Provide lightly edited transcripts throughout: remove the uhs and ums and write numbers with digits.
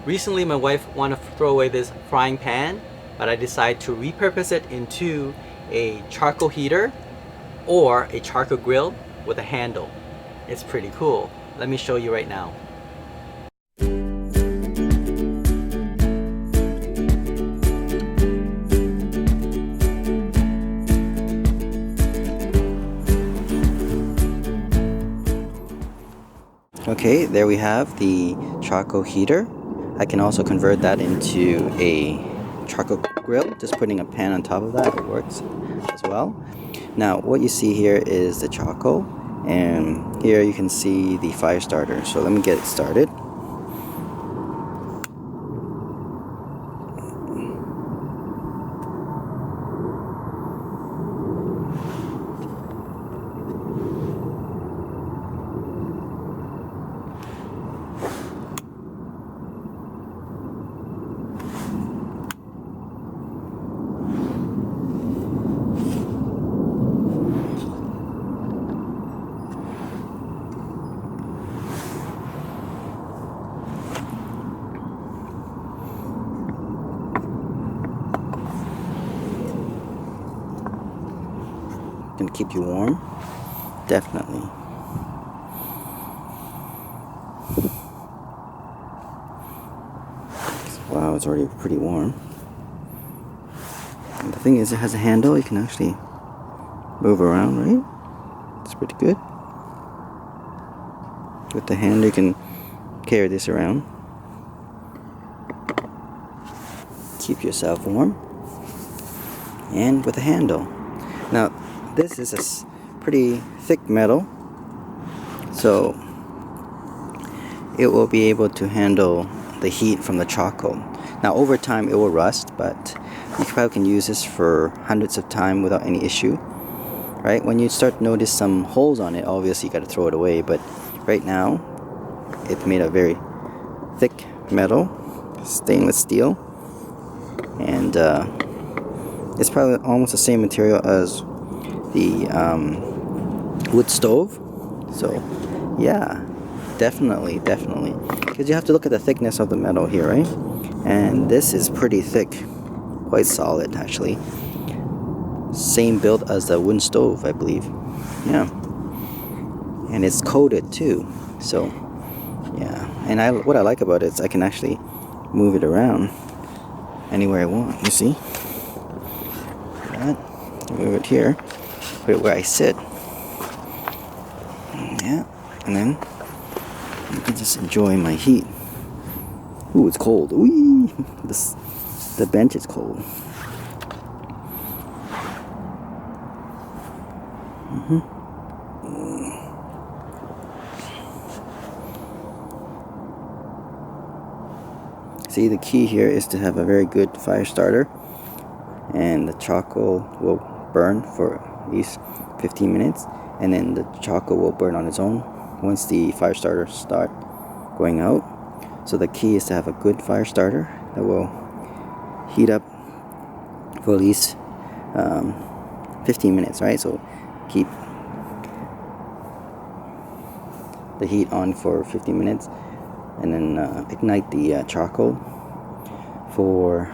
Recently my wife wanted to throw away this frying pan, but I decided to repurpose it into a charcoal heater or a charcoal grill with a handle. It's pretty cool. Let me show you right now. Okay, there we have the charcoal heater. I can also convert that into a charcoal grill. Just putting a pan on top of that, it works as well. Now what you see here is the charcoal, and here you can see the fire starter. So let me get it started. Gonna keep you warm, definitely. Wow, it's already pretty warm. And the thing is, it has a handle. You can actually move around, right? It's pretty good. With the handle, you can carry this around. Keep yourself warm. And with a handle. Now, this is a pretty thick metal, so it will be able to handle the heat from the charcoal. Now over time it will rust, but you probably can use this for hundreds of times without any issue, right? When you start to notice some holes on it, obviously you got to throw it away, but right now it's made of very thick metal, stainless steel, and it's probably almost the same material as the wood stove. So yeah, definitely, because you have to look at the thickness of the metal here, right? And this is pretty thick, quite solid actually. Same build as the wooden stove, I believe. Yeah, and it's coated too. So yeah, and what I like about it is I can actually move it around anywhere I want. You see? Move it here, put it where I sit. Yeah, and then you can just enjoy my heat. Ooh, it's cold. Ooh, the bench is cold. See, the key here is to have a very good fire starter, and the charcoal will burn for at least 15 minutes, and then the charcoal will burn on its own once the fire starter start going out. So the key is to have a good fire starter that will heat up for at least 15 minutes, right? So keep the heat on for 15 minutes, and then ignite the charcoal for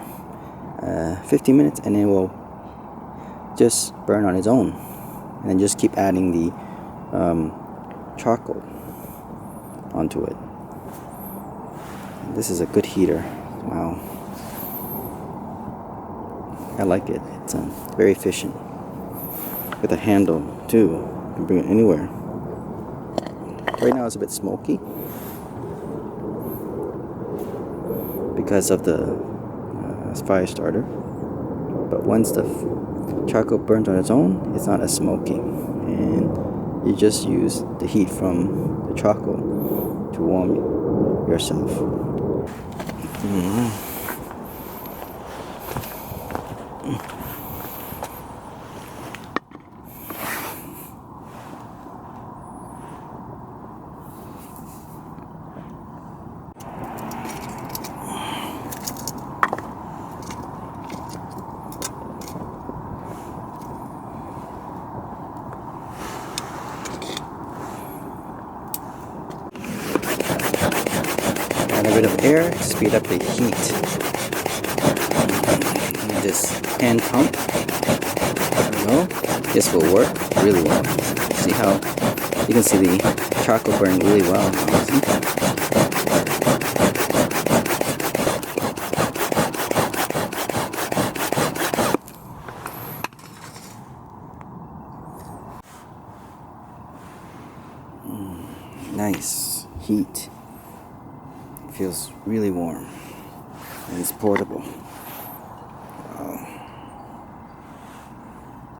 15 minutes, and it will just burn on its own, and then just keep adding the charcoal onto it. This is a good heater. Wow, I like it. It's very efficient with a handle too. You can bring it anywhere. Right now it's a bit smoky because of the fire starter, but once the charcoal burns on its own, it's not as smoky, and you just use the heat from the charcoal to warm yourself. Add a bit of air, speed up the heat. And this hand pump, I don't know, this will work really well. See how you can see the charcoal burn really well. Nice heat. Feels really warm, and it's portable.